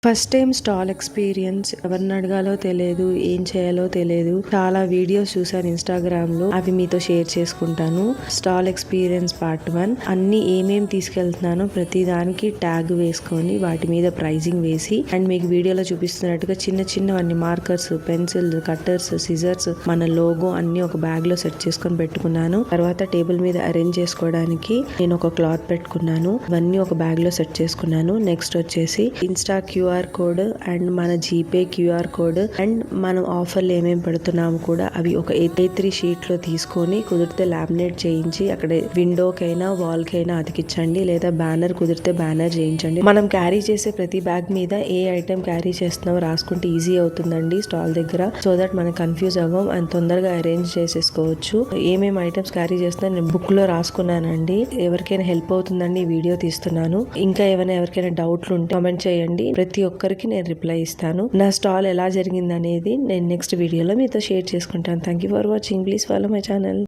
First time stall experience. ఎవరిని అడగాలో తెలియదు, ఏం చేయాలో తెలియదు. చాలా వీడియోస్ చూసాను ఇన్స్టాగ్రామ్ లో, అవి మీతో షేర్ చేసుకుంటాను. Stall experience part 1. అన్ని ఏమేం తీసుకెళ్తున్నానో ప్రతి దానికి ట్యాగ్ వేసుకొని వాటి మీద ప్రైజింగ్ వేసి అండ్ మీకు వీడియోలో చూపిస్తున్నట్టుగా చిన్న చిన్నవన్నీ మార్కర్స్, పెన్సిల్స్, కట్టర్స్, సిజర్స్, మన లోగో అన్ని ఒక బ్యాగ్ లో సెట్ చేసుకొని పెట్టుకున్నాను. తర్వాత టేబుల్ మీద అరేంజ్ చేసుకోవడానికి నేను ఒక క్లాత్ పెట్టుకున్నాను. ఇవన్నీ ఒక బ్యాగ్ లో సెట్ చేసుకున్నాను. నెక్స్ట్ వచ్చేసి ఇన్స్టా క్యూఆర్ కోడ్ అండ్ మన జీపే క్యూఆర్ కోడ్ అండ్ మనం ఆఫర్లు ఏమేమి పెడుతున్నాము కూడా అవి ఒక A3 షీట్ లో తీసుకొని కుదిరితే లామినేట్ చేయించి అక్కడ విండోకైనా వాల్ కైనా అతికించండి, లేదా బ్యానర్ కుదిరితే బ్యానర్ చేయించండి. మనం క్యారీ చేసే ప్రతి బ్యాగ్ మీద ఏ ఐటెం క్యారీ చేస్తున్నామో రాసుకుంటే ఈజీ అవుతుందండి స్టాల్ దగ్గర. సో దట్ మనం కన్ఫ్యూజ్ అవ్వం అండ్ తొందరగా అరేంజ్ చేసేసుకోవచ్చు. ఏమేమి ఐటమ్స్ క్యారీ చేస్తున్నా నేను బుక్ లో రాసుకున్నానండి. ఎవరికైనా హెల్ప్ అవుతుందండి ఈ వీడియో తీస్తున్నాను. ఇంకా ఏమైనా ఎవరికైనా డౌట్లు ఉంటే కామెంట్ చేయండి. ప్రతి ఒక్కరికి నేను రిప్లై ఇస్తాను. నా స్టాల్ ఎలా జరిగింది అనేది నేను నెక్స్ట్ వీడియోలో మీతో షేర్ చేసుకుంటాను. Thank you for watching. Please follow my channel.